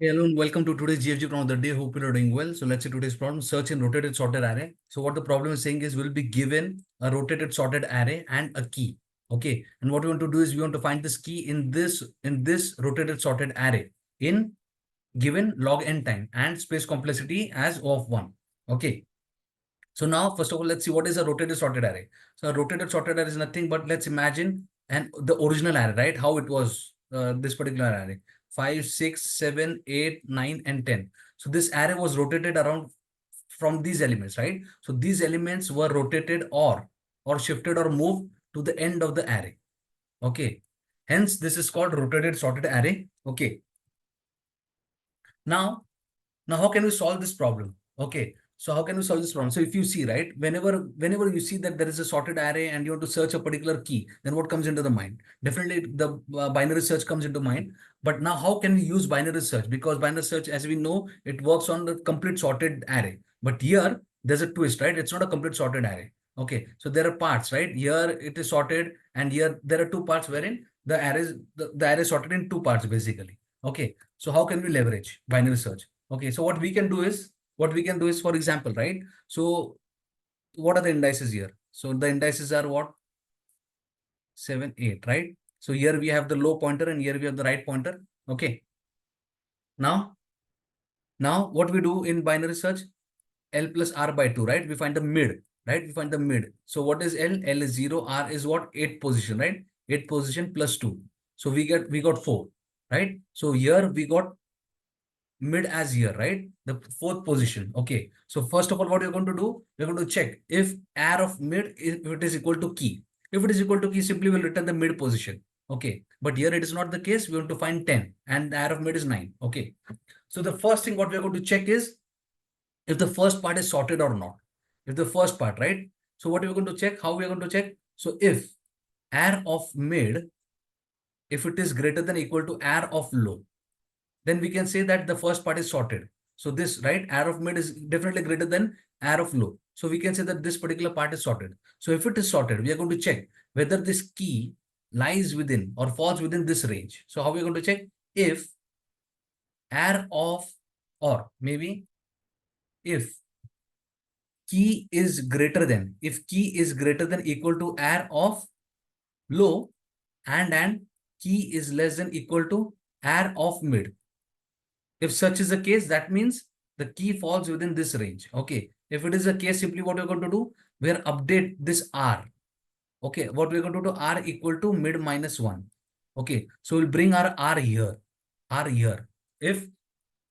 Hey, hello and welcome to today's GFG problem of the day. Hope you're doing well. So let's see today's problem, search in rotated sorted array. So what the problem is saying is we'll be given a rotated sorted array and a key. Okay. And what we want to do is we want to find this key in this rotated sorted array in given log n time and space complexity as of 1. Okay. So now, first of all, let's see what is a rotated sorted array. So a rotated sorted array is nothing but let's imagine and the original array, right? How it was this particular array. 5, 6, 7, 8, 9, and 10. So this array was rotated around from these elements, right? So these elements were rotated or shifted or moved to the end of the array. Okay. Hence, this is called rotated sorted array. Okay. Now, now, how can we solve this problem? Okay, so how can we solve this problem? So if you see, right, whenever you see that there is a sorted array and you want to search a particular key, then what comes into the mind? Definitely the binary search comes into mind. But now how can we use binary search? Because binary search, as we know, it works on the complete sorted array. But here, there's a twist, right? It's not a complete sorted array. Okay, so there are parts, right? Here it is sorted, and here there are two parts wherein the array is sorted in two parts, basically. Okay, so how can we leverage binary search? Okay, so what we can do is, for example, right? So what are the indices here? So the indices are what? 7, 8, right? So here we have the low pointer and here we have the right pointer. Okay. Now, what we do in binary search? L plus R by 2, right? We find the mid, right? We find the mid. So what is L? L is 0, R is what? 8 position, right? 8 position plus 2. So we got 4, right? So here we got mid as here, right? The fourth position. Okay. So first of all, what you're going to do, you're going to check if r of mid, if it is equal to key. If it is equal to key, simply we'll return the mid position. Okay. But here it is not the case. We want to find 10 and the r of mid is 9. Okay. So the first thing what we're going to check is if the first part is sorted or not. If the first part, right? So what we're going to check, how we're going to check? So if r of mid, if it is greater than equal to r of low, then we can say that the first part is sorted. So this, right, r of mid is definitely greater than r of low. So we can say that this particular part is sorted. So if it is sorted, we are going to check whether this key lies within or falls within this range. So how are we going to check? If r of, or maybe if key is greater than equal to r of low and key is less than equal to r of mid. If such is the case, that means the key falls within this range. Okay. If it is the case, simply what we're going to do, we're update this R. Okay. What we're going to do, R equal to mid minus 1. Okay. So we'll bring our R here. R here. If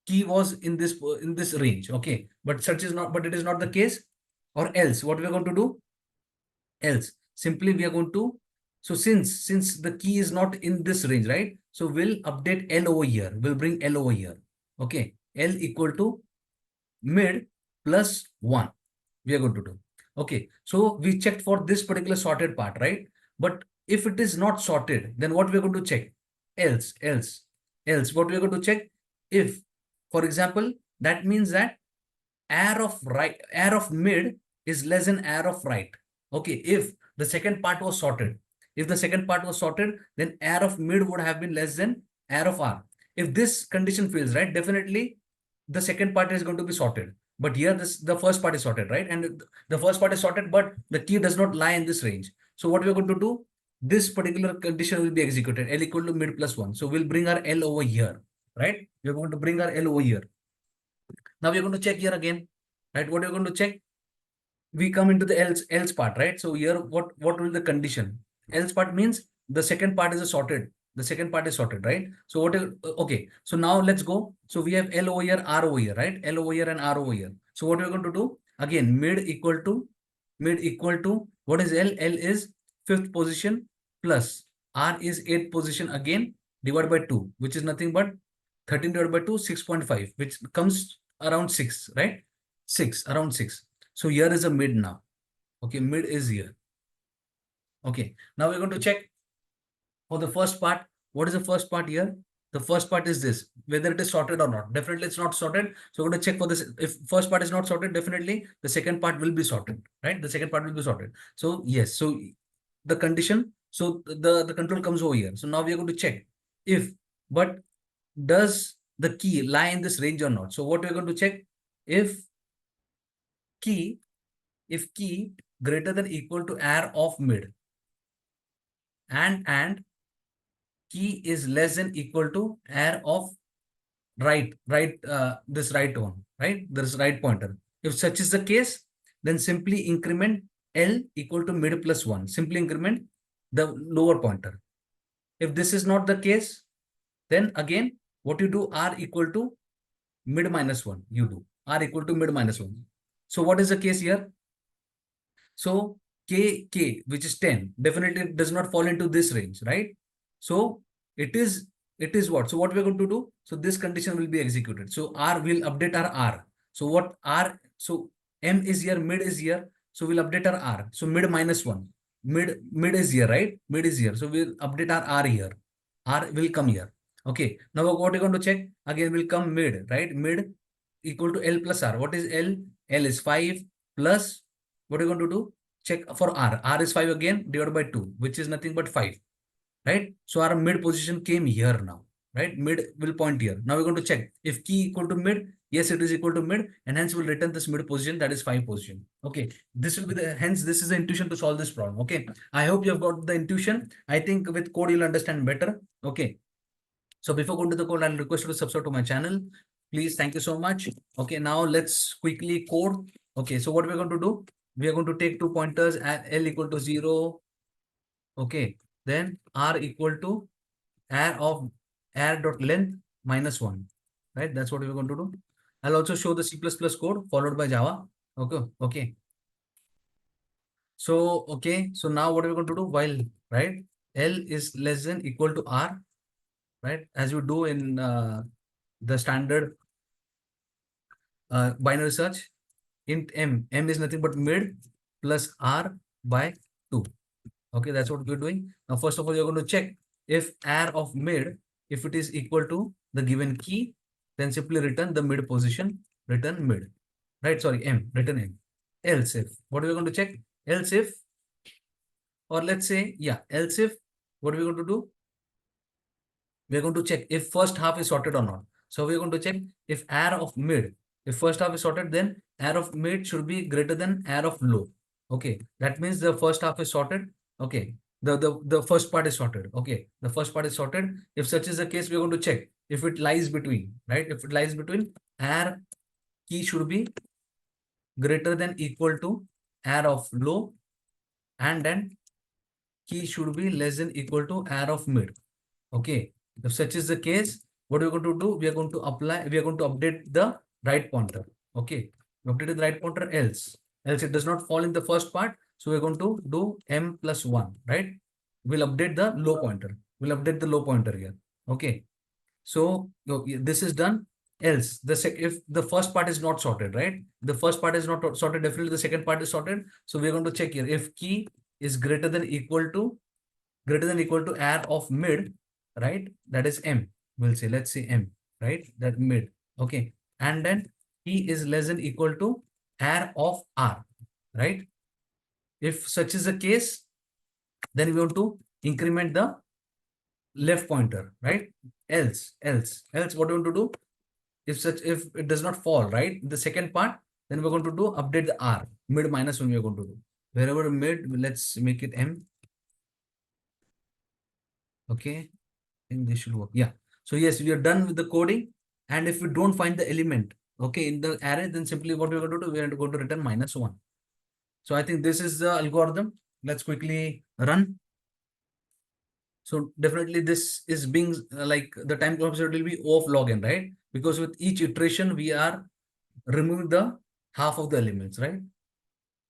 key was in this range. Okay. But such is not, but it is not the case. Or else, what we're going to do? Else, simply we are going to, so since the key is not in this range, right? So we'll update L over here. We'll bring L over here. Okay. L equal to mid plus 1. We are going to do. Okay. So we checked for this particular sorted part, right? But if it is not sorted, then what we're going to check? Else. What we're going to check? If, for example, that means that air of mid is less than air of right. Okay. If the second part was sorted, then air of mid would have been less than air of r. If this condition fails, right, definitely the second part is going to be sorted. But here the first part is sorted, right? And the first part is sorted, but the key does not lie in this range. So what we're going to do, this particular condition will be executed, L equal to mid plus 1. So we'll bring our L over here, right? We're going to bring our L over here. Now we're going to check here again, right? What are you going to check? We come into the else part, right? So here, what will the condition? Else part means the second part is a sorted. The second part is sorted, right? So okay. So now let's go. So we have L over here, R over here, right? L over here and R over here. So what we're going to do? Again, mid equal to what is L? L is fifth position plus R is eighth position again divided by 2, which is nothing but 13 divided by 2, 6.5, which comes around 6, right? 6, around 6. So here is a mid now. Okay, mid is here. Okay, now we're going to check for the first part. What is the first part here? The first part is this, whether it is sorted or not. Definitely it's not sorted. So we're going to check for this. If first part is not sorted, definitely the second part will be sorted, right? The second part will be sorted. So yes, so the condition, so the control comes over here. So now we are going to check if, but does the key lie in this range or not. So what we're going to check, if key, if key greater than equal to arr of mid, and key is less than equal to arr of this right one, right? This right pointer. If such is the case, then simply increment L equal to mid plus 1. Simply increment the lower pointer. If this is not the case, then again, what you do, R equal to mid minus 1. You do R equal to mid minus 1. So what is the case here? So K, which is 10, definitely does not fall into this range, right? So it is what? So what we're going to do? So this condition will be executed. So R will update our R. So what R? So M is here, mid is here. So we'll update our R. So mid minus 1. Mid is here, right? Mid is here. So we'll update our R here. R will come here. Okay. Now what we're going to check? Again will come mid, right? Mid equal to L plus R. What is L? L is 5 plus, what are you going to do? Check for R. R is 5 again, divided by 2, which is nothing but 5. Right? So our mid position came here now. Right? Mid will point here. Now we're going to check. If key equal to mid, yes, it is equal to mid, and hence we'll return this mid position, that is 5 position. Okay. This will be the, hence this is the intuition to solve this problem. Okay. I hope you have got the intuition. I think with code you'll understand better. Okay. So before going to the code, I'll request you to subscribe to my channel. Please, thank you so much. Okay, now let's quickly code. Okay, so what we're going to do? We are going to take two pointers at L equal to 0. Okay, then R equal to arr of arr dot length minus 1. Right, that's what we're going to do. I'll also show the C++ code followed by Java. Okay. So, okay, so now what are we going to do? While, right, L is less than equal to R, right, as you do in the standard binary search, int m is nothing but mid plus R by 2. Okay, that's what we're doing. Now, first of all, you're going to check if arr of mid, if it is equal to the given key, then simply return the mid position, return mid. Right, sorry, m, return m. Else if, what are we going to check? Else if, or let's say, yeah, else if, what are we going to do? We're going to check if first half is sorted or not. So we're going to check if arr of mid, if first half is sorted, then arr of mid should be greater than arr of low. Okay, that means the first half is sorted. Okay, the first part is sorted. Okay, the first part is sorted. If such is the case, we're going to check if it lies between, right? If it lies between, arr key should be greater than equal to arr of low, and then key should be less than equal to arr of mid. Okay, if such is the case, what we're going to do, we are going to update the right pointer. Okay, we updated the right pointer, else it does not fall in the first part. So we're going to do m plus 1, right? We'll update the low pointer. We'll update the low pointer here. Okay, so this is done. Else, if the first part is not sorted, right? The first part is not sorted, definitely the second part is sorted. So we're going to check here if key is greater than equal to arr of mid, right? That is m. We'll say, let's say m, right? That mid. Okay, and then key is less than equal to arr of r, right? If such is the case, then we want to increment the left pointer, right? Else, what do you want to do? If it does not fall, right, the second part, then we're going to do update the r, mid minus 1 we're going to do. Wherever mid, let's make it m. Okay, I think this should work. Yeah. So yes, we are done with the coding. And if we don't find the element, okay, in the array, then simply what we're going to do, we are going to return minus 1. So I think this is the algorithm. Let's quickly run. So definitely this is being like the time concept will be O of log n, right? Because with each iteration, we are removing the half of the elements, right?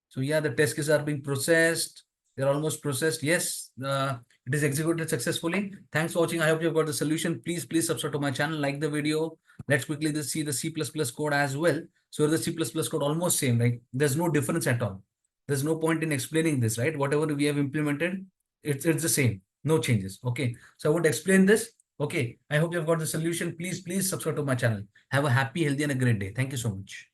So yeah, the test cases are being processed. They're almost processed. Yes, it is executed successfully. Thanks for watching. I hope you've got the solution. Please subscribe to my channel, like the video. Let's quickly see the C++ code as well. So the C++ code almost same, right? There's no difference at all. There's no point in explaining this, right? Whatever we have implemented, it's the same. No changes. Okay. So I would explain this. Okay. I hope you've got the solution. Please subscribe to my channel. Have a happy, healthy, and a great day. Thank you so much.